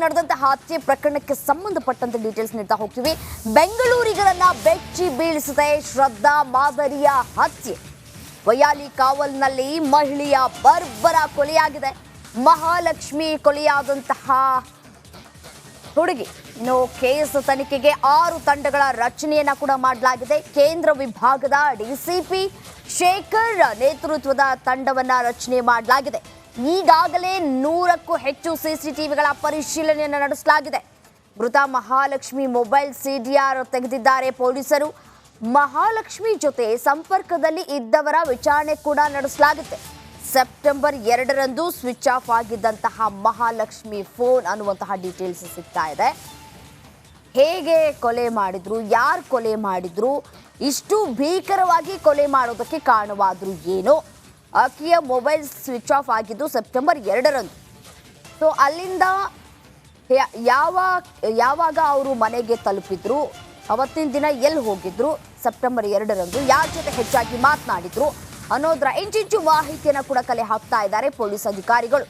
ನಡೆದಂತಹ ಹತ್ಯೆ ಪ್ರಕರಣಕ್ಕೆ ಸಂಬಂಧಪಟ್ಟಂತೆ ಡೀಟೇಲ್ಸ್ ನೀಡ್ತಾ ಹೋಗ್ತೀವಿ. ಬೆಂಗಳೂರಿಗರನ್ನ ಬೆಚ್ಚಿ ಬೀಳಿಸಿದೆ ಶ್ರದ್ಧಾ ಮಾದರಿಯ ಹತ್ಯೆ. ವೈಯಾಲಿ ಕಾವಲ್ನಲ್ಲಿ ಮಹಿಳೆಯ ಬರ್ಬರ ಕೊಲೆಯಾಗಿದೆ. ಮಹಾಲಕ್ಷ್ಮಿ ಕೊಲೆಯಾದಂತಹ ಹುಡುಗಿ. ಇನ್ನು ಕೇಸ್ ತನಿಖೆಗೆ 6 ತಂಡಗಳ ರಚನೆಯನ್ನ ಕೂಡ ಮಾಡಲಾಗಿದೆ. ಕೇಂದ್ರ ವಿಭಾಗದ ಡಿಸಿಪಿ ಶೇಖರ್ ನೇತೃತ್ವದ ತಂಡವನ್ನ ರಚನೆ ಮಾಡಲಾಗಿದೆ. ಈಗಾಗಲೇ 100ಕ್ಕೂ ಹೆಚ್ಚು ಸಿಸಿಟಿವಿಗಳ ಪರಿಶೀಲನೆಯನ್ನು ನಡೆಸಲಾಗಿದೆ. ಮೃತ ಮಹಾಲಕ್ಷ್ಮಿ ಮೊಬೈಲ್ ಸಿಡಿಆರ್ ತೆಗೆದಿದ್ದಾರೆ ಪೊಲೀಸರು. ಮಹಾಲಕ್ಷ್ಮಿ ಜೊತೆ ಸಂಪರ್ಕದಲ್ಲಿ ಇದ್ದವರ ವಿಚಾರಣೆ ಕೂಡ ನಡೆಸಲಾಗುತ್ತೆ. ಸೆಪ್ಟೆಂಬರ್ 2ರಂದು ಸ್ವಿಚ್ ಆಫ್ ಆಗಿದ್ದಂತಹ ಮಹಾಲಕ್ಷ್ಮಿ ಫೋನ್ ಅನ್ನುವಂತಹ ಡೀಟೇಲ್ಸ್ ಸಿಗ್ತಾ ಇದೆ. ಹೇಗೆ ಕೊಲೆ ಮಾಡಿದ್ರು, ಯಾರು ಕೊಲೆ ಮಾಡಿದ್ರು, ಇಷ್ಟು ಭೀಕರವಾಗಿ ಕೊಲೆ ಮಾಡೋದಕ್ಕೆ ಕಾರಣವಾದ್ರು ಏನೋ. ಆಕೆಯ ಮೊಬೈಲ್ ಸ್ವಿಚ್ ಆಫ್ ಆಗಿದ್ದು ಸೆಪ್ಟೆಂಬರ್ 2ರಂದು. ಸೊ ಅಲ್ಲಿಂದ ಯಾವಾಗ ಅವರು ಮನೆಗೆ ತಲುಪಿದ್ರು, ಅವತ್ತಿನ ದಿನ ಎಲ್ಲಿ ಹೋಗಿದ್ರು, ಸೆಪ್ಟೆಂಬರ್ 2ರಂದು ಯಾರ ಜೊತೆ ಹೆಚ್ಚಾಗಿ ಮಾತನಾಡಿದ್ರು ಅನ್ನೋದರ ಇಂಚಿಂಚು ಮಾಹಿತಿಯನ್ನು ಕೂಡ ಕಲೆ ಹಾಕ್ತಾ ಇದ್ದಾರೆ ಪೊಲೀಸ್ ಅಧಿಕಾರಿಗಳು.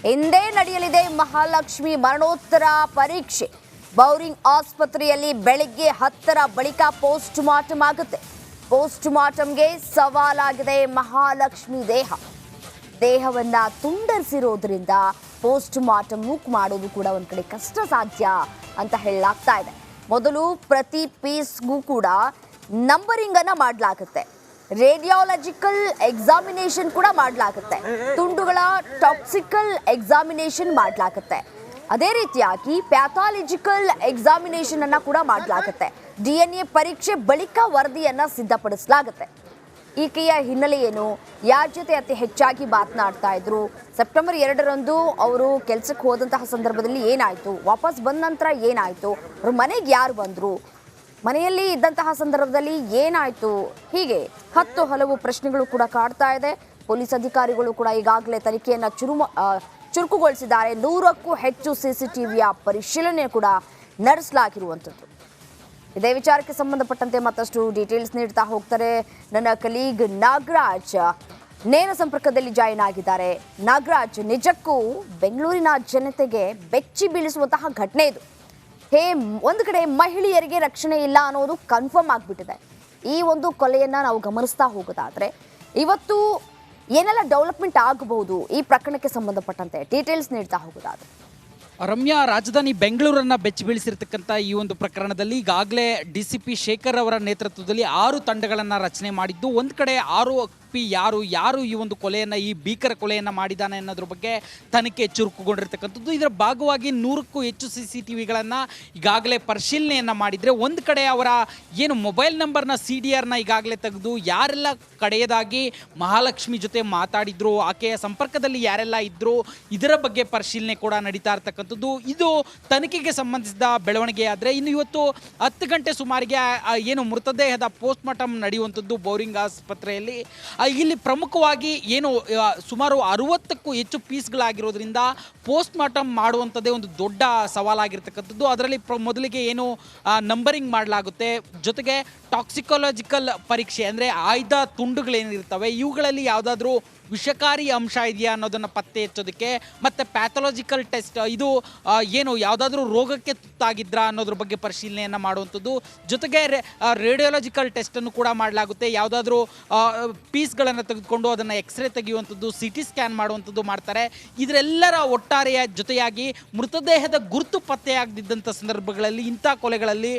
ಹಿಂದೆ ನಡೆಯಲಿದೆ ಮಹಾಲಕ್ಷ್ಮಿ ಮರಣೋತ್ತರ ಪರೀಕ್ಷೆ. ಬೌರಿಂಗ್ ಆಸ್ಪತ್ರೆಯಲ್ಲಿ ಬೆಳಿಗ್ಗೆ 10ರ ಬಳಿಕ ಪೋಸ್ಟ್ ಮಾರ್ಟಮ್ ಆಗುತ್ತೆ. ಪೋಸ್ಟ್ ಮಾರ್ಟಮ್ಗೆ ಸವಾಲಾಗಿದೆ ಮಹಾಲಕ್ಷ್ಮಿ ದೇಹವನ್ನ ತುಂಡರಿಸಿರೋದ್ರಿಂದ ಪೋಸ್ಟ್ ಮಾರ್ಟಮ್ ಮಾಡೋದು ಕೂಡ ಒಂದ್ ಕಡೆ ಕಷ್ಟ ಸಾಧ್ಯ ಅಂತ ಹೇಳಲಾಗ್ತಾ ಇದೆ. ಮೊದಲು ಪ್ರತಿ ಪೀಸ್ಗೂ ಕೂಡ ನಂಬರಿಂಗ್ ಅನ್ನ ಮಾಡಲಾಗುತ್ತೆ. ರೇಡಿಯಾಲಜಿಕಲ್ ಎಕ್ಸಾಮಿನೇಷನ್ ಕೂಡ ಮಾಡಲಾಗುತ್ತೆ. ತುಂಡುಗಳ ಟಾಕ್ಸಿಕಲ್ ಎಕ್ಸಾಮಿನೇಷನ್ ಮಾಡಲಾಗುತ್ತೆ. ಅದೇ ರೀತಿಯಾಗಿ ಪ್ಯಾಥಾಲಜಿಕಲ್ ಎಕ್ಸಾಮಿನೇಷನ್ ಅನ್ನ ಕೂಡ ಮಾಡಲಾಗುತ್ತೆ. DNA ಪರೀಕ್ಷೆ ಬಳಿಕ ವರದಿಯನ್ನ ಸಿದ್ಧಪಡಿಸಲಾಗುತ್ತೆ. ಈಕೆಯ ಹಿನ್ನೆಲೆ ಏನು, ಯಾರ ಜೊತೆ ಅತಿ ಹೆಚ್ಚಾಗಿ ಮಾತನಾಡ್ತಾ ಇದ್ರು, ಸೆಪ್ಟೆಂಬರ್ 2ರಂದು ಅವರು ಕೆಲಸಕ್ಕೆ ಹೋದಂತಹ ಸಂದರ್ಭದಲ್ಲಿ ಏನಾಯಿತು, ವಾಪಸ್ ಬಂದ ನಂತರ ಏನಾಯಿತು, ಅವ್ರ ಮನೆಗೆ ಯಾರು ಬಂದರು, ಮನೆಯಲ್ಲಿ ಇದ್ದಂತಹ ಸಂದರ್ಭದಲ್ಲಿ ಏನಾಯಿತು, ಹೀಗೆ ಹಲವು ಪ್ರಶ್ನೆಗಳು ಕೂಡ ಕಾಡ್ತಾ ಇದೆ. ಪೊಲೀಸ್ ಅಧಿಕಾರಿಗಳು ಕೂಡ ಈಗಾಗಲೇ ತನಿಖೆಯನ್ನು ಚುರುಕುಗೊಳಿಸಿದ್ದಾರೆ. 100ಕ್ಕೂ ಹೆಚ್ಚು ಸಿಸಿಟಿವಿಯ ಪರಿಶೀಲನೆ ಕೂಡ ನಡೆಸಲಾಗಿರುವಂಥದ್ದು. ಇದೇ ವಿಚಾರಕ್ಕೆ ಸಂಬಂಧಪಟ್ಟಂತೆ ಮತ್ತಷ್ಟು ಡೀಟೇಲ್ಸ್ ನೀಡ್ತಾ ಹೋಗ್ತಾರೆ ನನ್ನ ಕಲೀಗ್ ನಾಗರಾಜ್. ನೇರ ಸಂಪರ್ಕದಲ್ಲಿ ಜಾಯಿನ್ ಆಗಿದ್ದಾರೆ. ನಾಗರಾಜ್, ನಿಜಕ್ಕೂ ಬೆಂಗಳೂರಿನ ಜನತೆಗೆ ಬೆಚ್ಚಿ ಬೀಳಿಸುವಂತಹ ಘಟನೆ ಇದು. ಒಂದು ಕಡೆ ಮಹಿಳೆಯರಿಗೆ ರಕ್ಷಣೆ ಇಲ್ಲ ಅನ್ನೋದು ಕನ್ಫರ್ಮ್ ಆಗಿಬಿಟ್ಟಿದೆ. ಈ ಒಂದು ಕೊಲೆಯನ್ನು ನಾವು ಗಮನಿಸ್ತಾ ಹೋಗೋದಾದ್ರೆ ಇವತ್ತು ಏನೆಲ್ಲ ಡೆವಲಪ್ಮೆಂಟ್ ಆಗಬಹುದು ಈ ಪ್ರಕರಣಕ್ಕೆ ಸಂಬಂಧಪಟ್ಟಂತೆ ಡೀಟೇಲ್ಸ್ ನೀಡ್ತಾ ಹೋಗೋದಾದ್ರೆ? ರಮ್ಯಾ, ರಾಜಧಾನಿ ಬೆಂಗಳೂರನ್ನ ಬೆಚ್ಚಿ ಬೀಳಿಸಿರ್ತಕ್ಕಂಥ ಈ ಒಂದು ಪ್ರಕರಣದಲ್ಲಿ ಈಗಾಗಲೇ DCP ಶೇಖರ್ ಅವರ ನೇತೃತ್ವದಲ್ಲಿ 6 ತಂಡಗಳನ್ನು ರಚನೆ ಮಾಡಿದ್ದು, ಒಂದು ಕಡೆ ಆರೋಪಿ ಯಾರು ಈ ಒಂದು ಕೊಲೆಯನ್ನು, ಈ ಭೀಕರ ಕೊಲೆಯನ್ನು ಮಾಡಿದ್ದಾನೆ ಅನ್ನೋದ್ರ ಬಗ್ಗೆ ತನಿಖೆ ಚುರುಕುಗೊಂಡಿರ್ತಕ್ಕಂಥದ್ದು. ಇದರ ಭಾಗವಾಗಿ 100ಕ್ಕೂ ಹೆಚ್ಚು CCTVಗಳನ್ನು ಈಗಾಗಲೇ ಪರಿಶೀಲನೆಯನ್ನು ಮಾಡಿದರೆ, ಒಂದು ಕಡೆ ಅವರ ಏನು ಮೊಬೈಲ್ ನಂಬರ್ನ CDRನ ಈಗಾಗಲೇ ತೆಗೆದು ಯಾರೆಲ್ಲ ಕಡೆಯದಾಗಿ ಮಹಾಲಕ್ಷ್ಮಿ ಜೊತೆ ಮಾತಾಡಿದ್ರು, ಆಕೆಯ ಸಂಪರ್ಕದಲ್ಲಿ ಯಾರೆಲ್ಲ ಇದ್ರು, ಇದರ ಬಗ್ಗೆ ಪರಿಶೀಲನೆ ಕೂಡ ನಡೀತಾ ಇರ್ತಕ್ಕಂಥದ್ದು. ಇದು ತನಿಖೆಗೆ ಸಂಬಂಧಿಸಿದ ಬೆಳವಣಿಗೆ. ಆದರೆ ಇನ್ನು ಇವತ್ತು 10 ಗಂಟೆ ಸುಮಾರಿಗೆ ಏನು ಮೃತದೇಹದ ಪೋಸ್ಟ್ ಮಾರ್ಟಮ್ ನಡೆಯುವಂಥದ್ದು ಬೌರಿಂಗ್ ಆಸ್ಪತ್ರೆಯಲ್ಲಿ. ಇಲ್ಲಿ ಪ್ರಮುಖವಾಗಿ ಏನು ಸುಮಾರು 60ಕ್ಕೂ ಹೆಚ್ಚು ಪೀಸ್ಗಳಾಗಿರೋದ್ರಿಂದ ಪೋಸ್ಟ್ ಮಾರ್ಟಮ್ ಮಾಡುವಂಥದ್ದೇ ಒಂದು ದೊಡ್ಡ ಸವಾಲಾಗಿರ್ತಕ್ಕಂಥದ್ದು. ಅದರಲ್ಲಿ ಮೊದಲಿಗೆ ಏನು ನಂಬರಿಂಗ್ ಮಾಡಲಾಗುತ್ತೆ, ಜೊತೆಗೆ ಟಾಕ್ಸಿಕಾಲಜಿಕಲ್ ಪರೀಕ್ಷೆ ಅಂದರೆ ಆಯ್ದ ತುಂಡುಗಳೇನಿರ್ತವೆ ಇವುಗಳಲ್ಲಿ ಯಾವುದಾದ್ರೂ ವಿಷಕಾರಿ ಅಂಶ ಇದೆಯಾ ಅನ್ನೋದನ್ನು ಪತ್ತೆ ಹಚ್ಚೋದಕ್ಕೆ, ಮತ್ತು ಪ್ಯಾಥಾಲಜಿಕಲ್ ಟೆಸ್ಟ್, ಇದು ಏನು ಯಾವುದಾದ್ರೂ ರೋಗಕ್ಕೆ ತುತ್ತಾಗಿದ್ರ ಅನ್ನೋದ್ರ ಬಗ್ಗೆ ಪರಿಶೀಲನೆಯನ್ನು ಮಾಡುವಂಥದ್ದು, ಜೊತೆಗೆ ರೇಡಿಯಾಲಜಿಕಲ್ ಟೆಸ್ಟನ್ನು ಕೂಡ ಮಾಡಲಾಗುತ್ತೆ. ಯಾವುದಾದ್ರೂ ಪೀಸ್ಗಳನ್ನು ತೆಗೆದುಕೊಂಡು ಅದನ್ನು ಎಕ್ಸ್ರೇ ತೆಗೆಯುವಂಥದ್ದು, CT ಸ್ಕ್ಯಾನ್ ಮಾಡುವಂಥದ್ದು ಮಾಡ್ತಾರೆ. ಇದರೆಲ್ಲರ ಒಟ್ಟಾರೆಯ ಜೊತೆಯಾಗಿ ಮೃತದೇಹದ ಗುರುತು ಪತ್ತೆಯಾಗದಿದ್ದಂಥ ಸಂದರ್ಭಗಳಲ್ಲಿ, ಇಂಥ ಕೊಲೆಗಳಲ್ಲಿ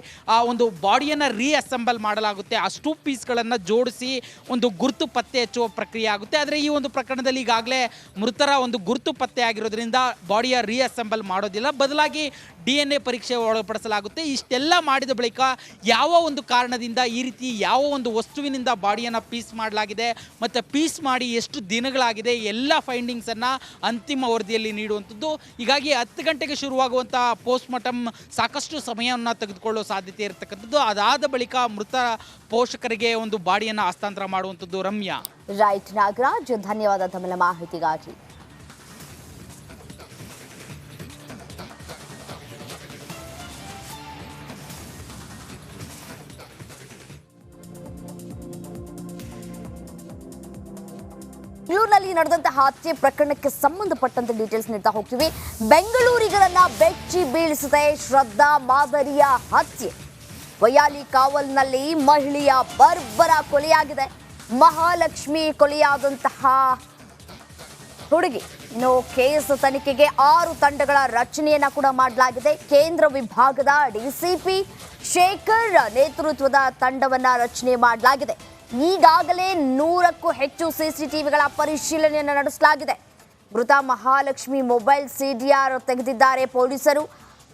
ಒಂದು ಬಾಡಿಯನ್ನು ರೀಅಸೆಂಬಲ್ ಮಾಡಲಾಗುತ್ತೆ. ಅಷ್ಟು ಪೀಸ್ಗಳನ್ನು ಜೋಡಿಸಿ ಒಂದು ಗುರುತು ಪತ್ತೆ ಹಚ್ಚುವ ಪ್ರಕ್ರಿಯೆ ಆಗುತ್ತೆ. ಆದರೆ ಈ ಒಂದು ಪ್ರಕರಣದಲ್ಲಿ ಈಗಾಗಲೇ ಮೃತರ ಒಂದು ಗುರುತು ಪತ್ತೆ ಆಗಿರೋದ್ರಿಂದ ಬಾಡಿಯ ರೀಅಸೆಂಬಲ್ ಮಾಡೋದಿಲ್ಲ, ಬದಲಾಗಿ DNA ಪರೀಕ್ಷೆ ಒಳಪಡಿಸಲಾಗುತ್ತೆ. ಇಷ್ಟೆಲ್ಲ ಮಾಡಿದ ಬಳಿಕ ಯಾವ ಒಂದು ಕಾರಣದಿಂದ ಈ ರೀತಿ ಯಾವ ಒಂದು ವಸ್ತುವಿನಿಂದ ಬಾಡಿಯನ್ನು ಪೀಸ್ ಮಾಡಲಾಗಿದೆ ಮತ್ತು ಪೀಸ್ ಮಾಡಿ ಎಷ್ಟು ದಿನಗಳಾಗಿದೆ ಎಲ್ಲ ಫೈಂಡಿಂಗ್ಸನ್ನು ಅಂತಿಮ ವರದಿಯಲ್ಲಿ ನೀಡುವಂಥದ್ದು. ಹೀಗಾಗಿ 10 ಗಂಟೆಗೆ ಶುರುವಾಗುವಂಥ ಪೋಸ್ಟ್ ಮಾರ್ಟಮ್ ಸಾಕಷ್ಟು ಸಮಯವನ್ನು ತೆಗೆದುಕೊಳ್ಳೋ ಸಾಧ್ಯತೆ ಇರತಕ್ಕಂಥದ್ದು. ಅದಾದ ಬಳಿಕ ಮೃತ ಪೋಷಕರಿಗೆ ಒಂದು ಬಾಡಿಯನ್ನು ಹಸ್ತಾಂತರ ಮಾಡುವಂಥದ್ದು. ರಮ್ಯಾ. ರೈಟ್ ನಾಗರಾಜ್, ಧನ್ಯವಾದ ತಮ್ಮೆಲ್ಲ ಮಾಹಿತಿಗಾಗಿ. ಬೆಂಗಳೂರಿನಲ್ಲಿ ನಡೆದಂತಹ ಹತ್ಯೆ ಪ್ರಕರಣಕ್ಕೆ ಸಂಬಂಧಪಟ್ಟಂತೆ ಡೀಟೇಲ್ಸ್ ನೀಡ್ತಾ ಹೋಗ್ತೀವಿ. ಬೆಂಗಳೂರಿಗರನ್ನ ಬೆಚ್ಚಿ ಬೀಳಿಸಿದೆ ಶ್ರದ್ಧಾ ಮಾದರಿಯ ಹತ್ಯೆ. ವೈಯಾಲಿ ಕಾವಲ್ನಲ್ಲಿ ಮಹಿಳೆಯ ಬರ್ಬರ ಕೊಲೆಯಾಗಿದೆ. ಮಹಾಲಕ್ಷ್ಮಿ ಕೊಲೆಯಾದಂತಹ ಹುಡುಗಿ. ಇನ್ನು ಕೇಸ್ ತನಿಖೆಗೆ 6 ತಂಡಗಳ ರಚನೆಯನ್ನ ಕೂಡ ಮಾಡಲಾಗಿದೆ. ಕೇಂದ್ರ ವಿಭಾಗದ ಡಿಸಿಪಿ ಶೇಖರ್ ನೇತೃತ್ವದ ತಂಡವನ್ನ ರಚನೆ ಮಾಡಲಾಗಿದೆ. ಈಗಾಗಲೇ 100ಕ್ಕೂ ಹೆಚ್ಚು ಸಿಸಿಟಿವಿಗಳ ಪರಿಶೀಲನೆಯನ್ನು ನಡೆಸಲಾಗಿದೆ. ಮೃತ ಮಹಾಲಕ್ಷ್ಮಿ ಮೊಬೈಲ್ ಸಿಡಿಆರ್ ತೆಗೆದಿದ್ದಾರೆ ಪೊಲೀಸರು.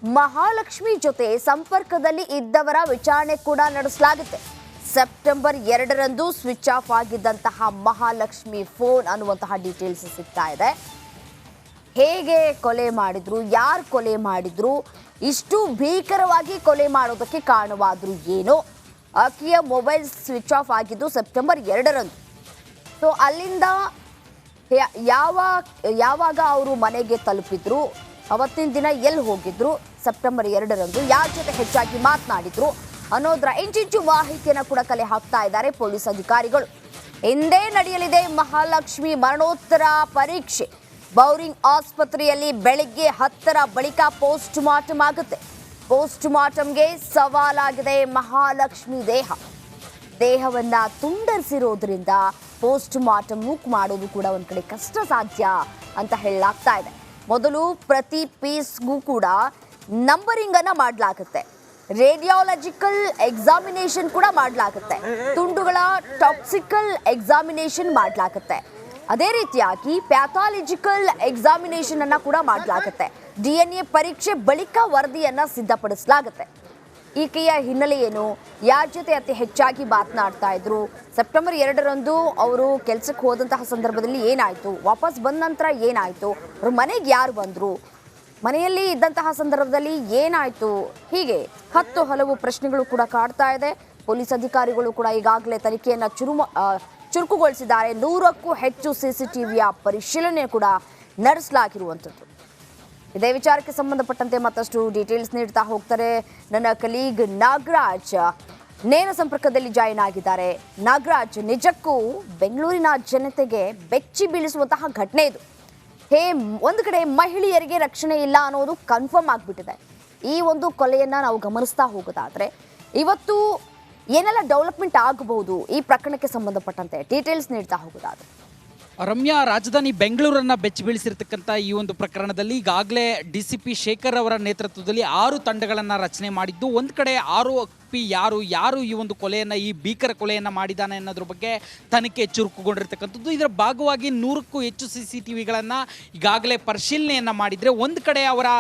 ಮಹಾಲಕ್ಷ್ಮಿ ಜೊತೆ ಸಂಪರ್ಕದಲ್ಲಿ ಇದ್ದವರ ವಿಚಾರಣೆ ಕೂಡ ನಡೆಸಲಾಗುತ್ತೆ. ಸೆಪ್ಟೆಂಬರ್ 2ರಂದು ಸ್ವಿಚ್ ಆಫ್ ಆಗಿದ್ದಂತಹ ಮಹಾಲಕ್ಷ್ಮಿ ಫೋನ್ ಅನ್ನುವಂತಹ ಡೀಟೇಲ್ಸ್ ಸಿಗ್ತಾ ಇದೆ. ಹೇಗೆ ಕೊಲೆ ಮಾಡಿದ್ರು, ಯಾರು ಕೊಲೆ ಮಾಡಿದ್ರು, ಇಷ್ಟು ಭೀಕರವಾಗಿ ಕೊಲೆ ಮಾಡೋದಕ್ಕೆ ಕಾರಣವಾದ್ರು ಏನು? ಆಕೆಯ ಮೊಬೈಲ್ ಸ್ವಿಚ್ ಆಫ್ ಆಗಿದ್ದು ಸೆಪ್ಟೆಂಬರ್ 2ರಂದು. ಸೊ ಅಲ್ಲಿಂದ ಯಾವಾಗ ಅವರು ಮನೆಗೆ ತಲುಪಿದ್ರು, ಅವತ್ತಿನ ದಿನ ಎಲ್ಲಿ ಹೋಗಿದ್ರು, ಸೆಪ್ಟೆಂಬರ್ 2ರಂದು ಯಾರ ಜೊತೆ ಹೆಚ್ಚಾಗಿ ಮಾತನಾಡಿದ್ರು ಅನ್ನೋದರ ಇಂಚಿಂಚು ಮಾಹಿತಿಯನ್ನು ಕೂಡ ಕಲೆ ಹಾಕ್ತಾ ಇದ್ದಾರೆ ಪೊಲೀಸ್ ಅಧಿಕಾರಿಗಳು. ಹಿಂದೆ ನಡೆಯಲಿದೆ ಮಹಾಲಕ್ಷ್ಮಿ ಮರಣೋತ್ತರ ಪರೀಕ್ಷೆ. ಬೌರಿಂಗ್ ಆಸ್ಪತ್ರೆಯಲ್ಲಿ ಬೆಳಿಗ್ಗೆ 10ರ ಬಳಿಕ ಪೋಸ್ಟ್ ಮಾರ್ಟಮ್ ಆಗುತ್ತೆ. ಪೋಸ್ಟ್ ಮಾರ್ಟಮ್ಗೆ ಸವಾಲಾಗಿದೆ ಮಹಾಲಕ್ಷ್ಮಿ ದೇಹವನ್ನ ತುಂಡರಿಸಿರೋದ್ರಿಂದ ಪೋಸ್ಟ್ ಮಾರ್ಟಮ್ ಮಾಡೋದು ಕೂಡ ಒಂದ್ ಕಡೆ ಕಷ್ಟ ಸಾಧ್ಯ ಅಂತ ಹೇಳಲಾಗ್ತಾ ಇದೆ. ಮೊದಲು ಪ್ರತಿ ಪೀಸ್ಗೂ ಕೂಡ ನಂಬರಿಂಗ್ ಅನ್ನ ಮಾಡಲಾಗುತ್ತೆ. ರೇಡಿಯಾಲಜಿಕಲ್ ಎಕ್ಸಾಮಿನೇಷನ್ ಕೂಡ ಮಾಡಲಾಗುತ್ತೆ. ತುಂಡುಗಳ ಟಾಕ್ಸಿಕಲ್ ಎಕ್ಸಾಮಿನೇಷನ್ ಮಾಡಲಾಗುತ್ತೆ. ಅದೇ ರೀತಿಯಾಗಿ ಪ್ಯಾಥಾಲಜಿಕಲ್ ಎಕ್ಸಾಮಿನೇಷನ್ ಅನ್ನ ಕೂಡ ಮಾಡಲಾಗುತ್ತೆ. DNA ಪರೀಕ್ಷೆ ಬಳಿಕ ವರದಿಯನ್ನ ಸಿದ್ಧಪಡಿಸಲಾಗುತ್ತೆ. ಈಕೆಯ ಹಿನ್ನೆಲೆ ಏನು, ಯಾರ ಜೊತೆ ಅತಿ ಹೆಚ್ಚಾಗಿ ಮಾತನಾಡ್ತಾ ಇದ್ರು, ಸೆಪ್ಟೆಂಬರ್ 2ರಂದು ಅವರು ಕೆಲಸಕ್ಕೆ ಹೋದಂತಹ ಸಂದರ್ಭದಲ್ಲಿ ಏನಾಯಿತು, ವಾಪಸ್ ಬಂದ ನಂತರ ಏನಾಯಿತು, ಅವ್ರ ಮನೆಗೆ ಯಾರು ಬಂದರು, ಮನೆಯಲ್ಲಿ ಇದ್ದಂತಹ ಸಂದರ್ಭದಲ್ಲಿ ಏನಾಯಿತು, ಹೀಗೆ ಹಲವು ಪ್ರಶ್ನೆಗಳು ಕೂಡ ಕಾಡ್ತಾ ಇದೆ. ಪೊಲೀಸ್ ಅಧಿಕಾರಿಗಳು ಕೂಡ ಈಗಾಗಲೇ ತನಿಖೆಯನ್ನು ಚುರುಕುಗೊಳಿಸಿದ್ದಾರೆ. 100ಕ್ಕೂ ಹೆಚ್ಚು ಸಿಸಿಟಿವಿಯ ಪರಿಶೀಲನೆ ಕೂಡ ನಡೆಸಲಾಗಿರುವಂಥದ್ದು. ಇದೇ ವಿಚಾರಕ್ಕೆ ಸಂಬಂಧಪಟ್ಟಂತೆ ಮತ್ತಷ್ಟು ಡೀಟೇಲ್ಸ್ ನೀಡ್ತಾ ಹೋಗ್ತಾರೆ ನನ್ನ ಕಲೀಗ್ ನಾಗರಾಜ್. ನೇರ ಸಂಪರ್ಕದಲ್ಲಿ ಜಾಯಿನ್ ಆಗಿದ್ದಾರೆ. ನಾಗರಾಜ್, ನಿಜಕ್ಕೂ ಬೆಂಗಳೂರಿನ ಜನತೆಗೆ ಬೆಚ್ಚಿ ಬೀಳಿಸುವಂತಹ ಘಟನೆ ಇದು. ಒಂದು ಕಡೆ ಮಹಿಳೆಯರಿಗೆ ರಕ್ಷಣೆ ಇಲ್ಲ ಅನ್ನೋದು ಕನ್ಫರ್ಮ್ ಆಗಿಬಿಟ್ಟಿದೆ. ಈ ಒಂದು ಕೊಲೆಯನ್ನು ನಾವು ಗಮನಿಸ್ತಾ ಹೋಗೋದಾದ್ರೆ ಇವತ್ತು ಏನೆಲ್ಲ ಡೆವಲಪ್ಮೆಂಟ್ ಆಗಬಹುದು ಈ ಪ್ರಕರಣಕ್ಕೆ ಸಂಬಂಧಪಟ್ಟಂತೆ ಡೀಟೇಲ್ಸ್ ನೀಡ್ತಾ ಹೋಗೋದಾದ್ರೆ? ರಮ್ಯಾ, ರಾಜಧಾನಿ ಬೆಂಗಳೂರನ್ನ ಬೆಚ್ಚಿ ಬೀಳಿಸಿರ್ತಕ್ಕಂಥ ಈ ಒಂದು ಪ್ರಕರಣದಲ್ಲಿ ಈಗಾಗಲೇ ಡಿಸಿಪಿ ಶೇಖರ್ ಅವರ ನೇತೃತ್ವದಲ್ಲಿ 6 ತಂಡಗಳನ್ನು ರಚನೆ ಮಾಡಿದ್ದು, ಒಂದು ಕಡೆ ಆರೋಪಿ ಯಾರು ಈ ಒಂದು ಕೊಲೆಯನ್ನು, ಈ ಭೀಕರ ಕೊಲೆಯನ್ನು ಮಾಡಿದ್ದಾನೆ ಅನ್ನೋದ್ರ ಬಗ್ಗೆ ತನಿಖೆ ಚುರುಕುಗೊಂಡಿರ್ತಕ್ಕಂಥದ್ದು. ಇದರ ಭಾಗವಾಗಿ 100ಕ್ಕೂ ಹೆಚ್ಚು CCTVಗಳನ್ನು ಈಗಾಗಲೇ ಪರಿಶೀಲನೆಯನ್ನು ಮಾಡಿದರೆ, ಒಂದು ಕಡೆ ಅವರ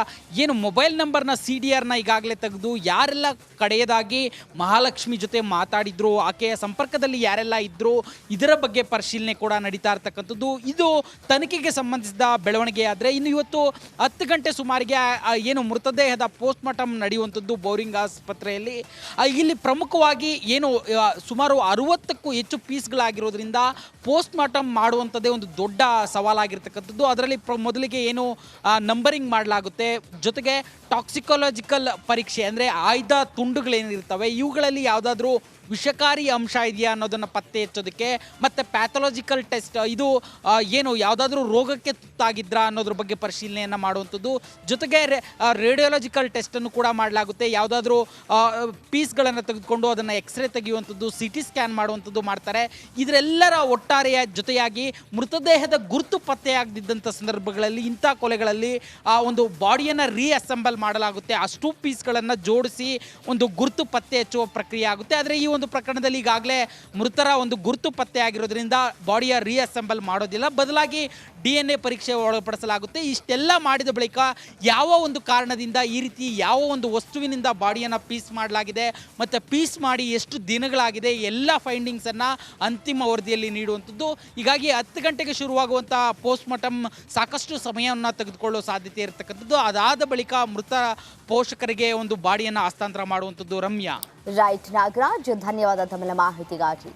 ಏನು ಮೊಬೈಲ್ ನಂಬರ್ನ CDRನ ಈಗಾಗಲೇ ತೆಗೆದು ಯಾರೆಲ್ಲ ಕಡೆಯದಾಗಿ ಮಹಾಲಕ್ಷ್ಮಿ ಜೊತೆ ಮಾತಾಡಿದ್ರು, ಆಕೆಯ ಸಂಪರ್ಕದಲ್ಲಿ ಯಾರೆಲ್ಲ ಇದ್ದರು, ಇದರ ಬಗ್ಗೆ ಪರಿಶೀಲನೆ ಕೂಡ ನಡೀತಾ ಇರ್ತಕ್ಕಂಥದ್ದು. ಇದು ತನಿಖೆಗೆ ಸಂಬಂಧಿಸಿದ ಬೆಳವಣಿಗೆ. ಆದರೆ ಇನ್ನು ಇವತ್ತು 10 ಗಂಟೆ ಸುಮಾರಿಗೆ ಏನು ಮೃತದೇಹದ ಪೋಸ್ಟ್ ಮಾರ್ಟಮ್ ನಡೆಯುವಂಥದ್ದು ಬೌರಿಂಗ್ ಆಸ್ಪತ್ರೆಯಲ್ಲಿ. ಇಲ್ಲಿ ಪ್ರಮುಖವಾಗಿ ಏನು ಸುಮಾರು 60ಕ್ಕೂ ಹೆಚ್ಚು ಪೀಸ್ಗಳಾಗಿರೋದ್ರಿಂದ ಪೋಸ್ಟ್ ಮಾರ್ಟಮ್ ಮಾಡುವಂಥದ್ದೇ ಒಂದು ದೊಡ್ಡ ಸವಾಲಾಗಿರ್ತಕ್ಕಂಥದ್ದು. ಅದರಲ್ಲಿ ಮೊದಲಿಗೆ ಏನು ನಂಬರಿಂಗ್ ಮಾಡಲಾಗುತ್ತೆ, ಜೊತೆಗೆ ಟಾಕ್ಸಿಕಾಲಜಿಕಲ್ ಪರೀಕ್ಷೆ ಅಂದರೆ ಆಯ್ದ ತುಂಡುಗಳೇನಿರ್ತವೆ ಇವುಗಳಲ್ಲಿ ಯಾವುದಾದ್ರೂ ವಿಷಕಾರಿ ಅಂಶ ಇದೆಯಾ ಅನ್ನೋದನ್ನು ಪತ್ತೆ ಹಚ್ಚೋದಕ್ಕೆ, ಮತ್ತು ಪ್ಯಾಥಾಲಜಿಕಲ್ ಟೆಸ್ಟ್, ಇದು ಏನು ಯಾವುದಾದ್ರೂ ರೋಗಕ್ಕೆ ತುತ್ತಾಗಿದ್ರಾ ಅನ್ನೋದ್ರ ಬಗ್ಗೆ ಪರಿಶೀಲನೆಯನ್ನು ಮಾಡುವಂಥದ್ದು. ಜೊತೆಗೆ ರೇಡಿಯಾಲಜಿಕಲ್ ಟೆಸ್ಟನ್ನು ಕೂಡ ಮಾಡಲಾಗುತ್ತೆ. ಯಾವುದಾದ್ರೂ ಪೀಸ್ಗಳನ್ನು ತೆಗೆದುಕೊಂಡು ಅದನ್ನು ಎಕ್ಸ್ರೇ ತೆಗೆಯುವಂಥದ್ದು, CT ಸ್ಕ್ಯಾನ್ ಮಾಡುವಂಥದ್ದು ಮಾಡ್ತಾರೆ. ಇದರೆಲ್ಲರ ಒಟ್ಟಾರೆಯ ಜೊತೆಯಾಗಿ ಮೃತದೇಹದ ಗುರುತು ಪತ್ತೆಯಾಗದಿದ್ದಂಥ ಸಂದರ್ಭಗಳಲ್ಲಿ, ಇಂಥ ಕೊಲೆಗಳಲ್ಲಿ ಒಂದು ಬಾಡಿಯನ್ನು ರೀಅಸೆಂಬಲ್ ಮಾಡಲಾಗುತ್ತೆ. ಅಷ್ಟು ಪೀಸ್ಗಳನ್ನು ಜೋಡಿಸಿ ಒಂದು ಗುರುತು ಪತ್ತೆ ಹಚ್ಚುವ ಪ್ರಕ್ರಿಯೆ ಆಗುತ್ತೆ. ಆದರೆ ಈ ಒಂದು ಪ್ರಕರಣದಲ್ಲಿ ಈಗಾಗಲೇ ಮೃತರ ಒಂದು ಗುರುತು ಪತ್ತೆ ಆಗಿರೋದ್ರಿಂದ ಬಾಡಿಯ ರೀಅಸೆಂಬಲ್ ಮಾಡೋದಿಲ್ಲ, ಬದಲಾಗಿ DNA ಪರೀಕ್ಷೆ ಒಳಪಡಿಸಲಾಗುತ್ತೆ. ಇಷ್ಟೆಲ್ಲ ಮಾಡಿದ ಬಳಿಕ ಯಾವ ಒಂದು ಕಾರಣದಿಂದ ಈ ರೀತಿ ಯಾವ ಒಂದು ವಸ್ತುವಿನಿಂದ ಬಾಡಿಯನ್ನು ಪೀಸ್ ಮಾಡಲಾಗಿದೆ ಮತ್ತು ಪೀಸ್ ಮಾಡಿ ಎಷ್ಟು ದಿನಗಳಾಗಿದೆ ಎಲ್ಲ ಫೈಂಡಿಂಗ್ಸನ್ನು ಅಂತಿಮ ವರದಿಯಲ್ಲಿ ನೀಡುವಂಥದ್ದು. ಹೀಗಾಗಿ 10 ಗಂಟೆಗೆ ಶುರುವಾಗುವಂಥ ಪೋಸ್ಟ್ ಮಾರ್ಟಮ್ ಸಾಕಷ್ಟು ಸಮಯವನ್ನು ತೆಗೆದುಕೊಳ್ಳೋ ಸಾಧ್ಯತೆ ಇರತಕ್ಕಂಥದ್ದು. ಅದಾದ ಬಳಿಕ ಮೃತ ಪೋಷಕರಿಗೆ ಒಂದು ಬಾಡಿಯನ್ನು ಹಸ್ತಾಂತರ ಮಾಡುವಂಥದ್ದು. ರಮ್ಯಾ. ರೈಟ್ ನಾಗರಾಜ್, ಧನ್ಯವಾದ ತಮ್ಮ ಮಾಹಿತಿಗಾಗಿ.